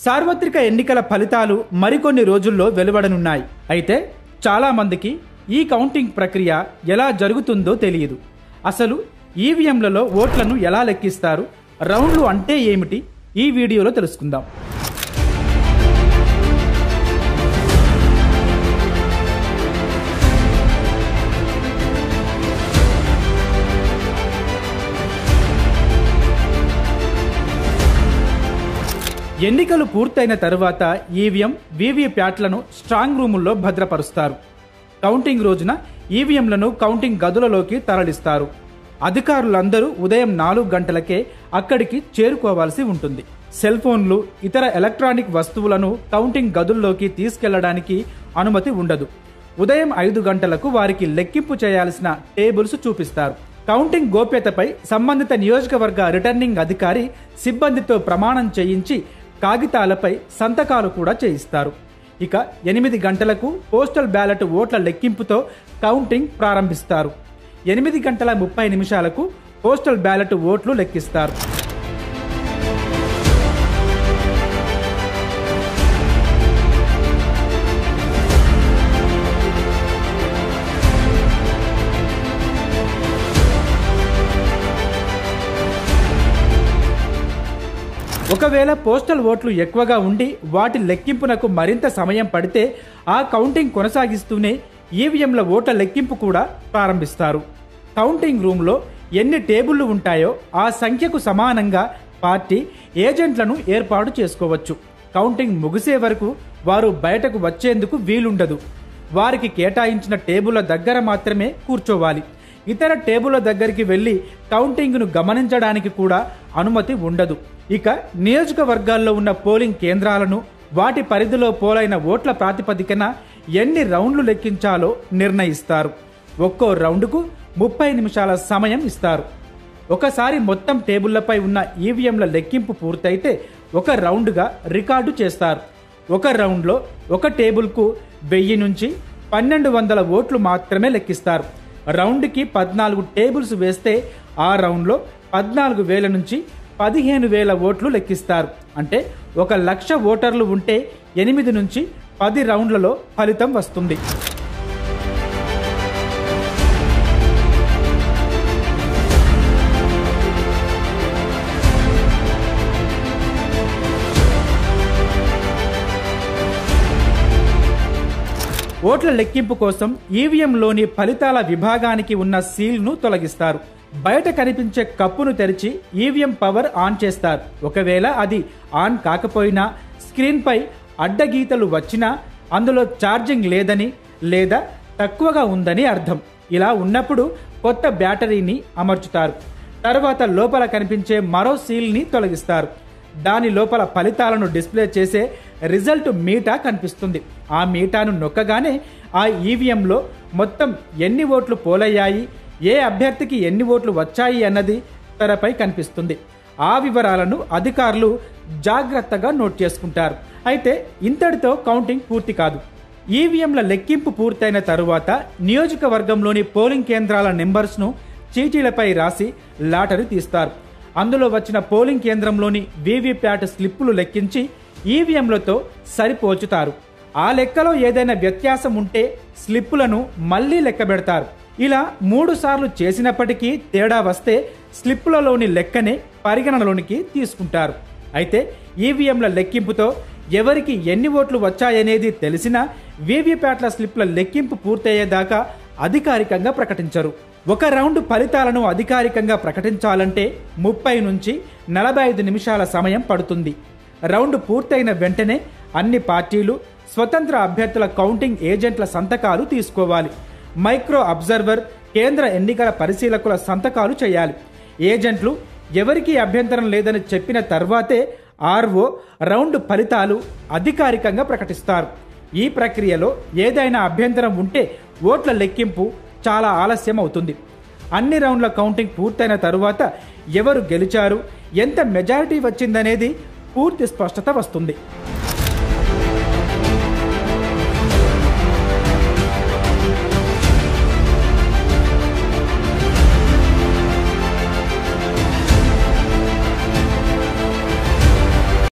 సార్వత్రిక ఎన్నికల ఫలితాలు మరికొన్ని రోజుల్లో వెలువడనున్నాయి. అయితే చాలా మందికి ఈ కౌంటింగ్ ప్రక్రియ ఎలా జరుగుతుందో తెలియదు. అసలు ఈవీఎంలలో ఓట్లను ఎలా లెక్కిస్తారు, రౌండ్లు అంటే ఏమిటి, ఈ వీడియోలో తెలుసుకుందాం. ఎన్నికలు పూర్తయిన తరువాత ఈవీఎం, వీవీప్యాట్లను స్ట్రాంగ్ రూముల్లో భద్రపరుస్తారు. కౌంటింగ్ రోజున ఈవీఎంలను కౌంటింగ్ గదులలోకి తరలిస్తారు. అధికారులందరూ ఉదయం 4 గంటలకే అక్కడికి చేరుకోవాల్సి ఉంటుంది. సెల్ ఫోన్లు, ఇతర ఎలక్ట్రానిక్ వస్తువులను కౌంటింగ్ గదుల్లోకి తీసుకెళ్లడానికి అనుమతి ఉండదు. ఉదయం 5 గంటలకు వారికి లెక్కింపు చేయాల్సిన టేబుల్స్ చూపిస్తారు. కౌంటింగ్ గోప్యతపై సంబంధిత నియోజకవర్గ రిటర్నింగ్ అధికారి సిబ్బందితో ప్రమాణం చేయించి కాగితాలపై సంతకాలు కూడా చేయిస్తారు. ఇక 8 గంటలకు పోస్టల్ బ్యాలెట్ ఓట్ల లెక్కింపుతో కౌంటింగ్ ప్రారంభిస్తారు. 8:30 పోస్టల్ బ్యాలెట్ ఓట్లు లెక్కిస్తారు. ఒకవేళ పోస్టల్ ఓట్లు ఎక్కువగా ఉండి వాటి లెక్కింపునకు మరింత సమయం పడితే ఆ కౌంటింగ్ కొనసాగిస్తూనే ఈవీఎంల ఓట్ల లెక్కింపు కూడా ప్రారంభిస్తారు. కౌంటింగ్ రూమ్లో ఎన్ని టేబుళ్లు ఉంటాయో ఆ సంఖ్యకు సమానంగా పార్టీ ఏజెంట్లను ఏర్పాటు చేసుకోవచ్చు. కౌంటింగ్ ముగిసే వరకు వారు బయటకు వచ్చేందుకు వీలుండదు. వారికి కేటాయించిన టేబుళ్ల దగ్గర మాత్రమే కూర్చోవాలి. ఇతర టేబుళ్ల దగ్గరికి వెళ్లి కౌంటింగ్ను గమనించడానికి కూడా అనుమతి ఉండదు. ఇక నియోజకవర్గాల్లో ఉన్న పోలింగ్ కేంద్రాలను, వాటి పరిధిలో పోలైన ఓట్ల ప్రాతిపదికన ఎన్ని రౌండ్లు లెక్కించాలో నిర్ణయిస్తారు. ఒక్కో రౌండ్కు 30 నిమిషాల సమయం ఇస్తారు. ఒకసారి మొత్తం టేబుళ్లపై ఉన్న ఈవీఎంల లెక్కింపు పూర్తయితే ఒక రౌండ్గా రికార్డు చేస్తారు. ఒక రౌండ్లో ఒక టేబుల్కు 1000 నుంచి 1200 ఓట్లు మాత్రమే లెక్కిస్తారు. రౌండ్కి 14 టేబుల్స్ వేస్తే ఆ రౌండ్లో 14,000 నుంచి 15,000 ఓట్లు లెక్కిస్తారు. అంటే 1,00,000 ఓటర్లు ఉంటే 8 నుంచి 10 రౌండ్లలో ఫలితం వస్తుంది. ఓట్ల లెక్కింపు కోసం ఈవీఎంలోని ఫలితాల విభాగానికి ఉన్న సీల్ను తొలగిస్తారు. బయట కనిపించే కప్పును తెరిచి ఈవీఎం పవర్ ఆన్ చేస్తారు. ఒకవేళ అది ఆన్ కాకపోయినా, స్క్రీన్పై అడ్డగీతలు వచ్చినా అందులో ఛార్జింగ్ లేదని లేదా తక్కువగా ఉందని అర్థం. ఇలా ఉన్నప్పుడు కొత్త బ్యాటరీని అమర్చుతారు. తర్వాత లోపల కనిపించే మరో సీల్ని తొలగిస్తారు. దాని లోపల ఫలితాలను డిస్ప్లే చేసే రిజల్ట్ మీటా కనిపిస్తుంది. ఆ మీటాను నొక్కగానే ఆ ఈవీఎంలో మొత్తం ఎన్ని ఓట్లు పోలయ్యాయి, ఏ అభ్యర్థికి ఎన్ని ఓట్లు వచ్చాయి అన్నది తెరపై కనిపిస్తుంది. ఆ వివరాలను అధికారులు జాగ్రత్తగా నోట్ చేసుకుంటారు. అయితే ఇంతటితో కౌంటింగ్ పూర్తి కాదు. ఈవీఎంల లెక్కింపు పూర్తయిన తరువాత నియోజకవర్గంలోని పోలింగ్ కేంద్రాల నెంబర్స్ను చీటీలపై రాసి లాటరీ తీస్తారు. అందులో వచ్చిన పోలింగ్ కేంద్రంలోని వీవీప్యాట్ స్లిప్పులు లెక్కించి ఈవీఎంలతో సరిపోల్చుతారు. ఆ లెక్కలో ఏదైనా వ్యత్యాసం ఉంటే స్లిప్పులను మళ్లీ లెక్కబెడతారు. ఇలా 3 సార్లు చేసినప్పటికీ తేడా వస్తే స్లిప్పులలోని లెక్కనే పరిగణనలోనికి తీసుకుంటారు. అయితే ఈవీఎంల లెక్కింపుతో ఎవరికి ఎన్ని ఓట్లు వచ్చాయనేది తెలిసినా వీవీప్యాట్ల స్లిప్ల లెక్కింపు పూర్తయ్యేదాకా అధికారికంగా ప్రకటించరు. ఒక రౌండ్ ఫలితాలను అధికారికంగా ప్రకటించాలంటే 30 నుంచి 45 నిమిషాల సమయం పడుతుంది. రౌండ్ పూర్తయిన వెంటనే అన్ని పార్టీలు, స్వతంత్ర అభ్యర్థుల కౌంటింగ్ ఏజెంట్ల సంతకాలు తీసుకోవాలి. మైక్రో అబ్జర్వర్, కేంద్ర ఎన్నికల పరిశీలకుల సంతకాలు చేయాలి. ఏజెంట్లు ఎవరికీ అభ్యంతరం లేదని చెప్పిన తర్వాతే ఆర్ఓ రౌండ్ ఫలితాలు అధికారికంగా ప్రకటిస్తారు. ఈ ప్రక్రియలో ఏదైనా అభ్యంతరం ఉంటే ఓట్ల లెక్కింపు చాలా ఆలస్యం అవుతుంది. అన్ని రౌండ్ల కౌంటింగ్ పూర్తయిన తరువాత ఎవరు గెలిచారు, ఎంత మెజారిటీ వచ్చిందనేది పూర్తి స్పష్టత వస్తుంది.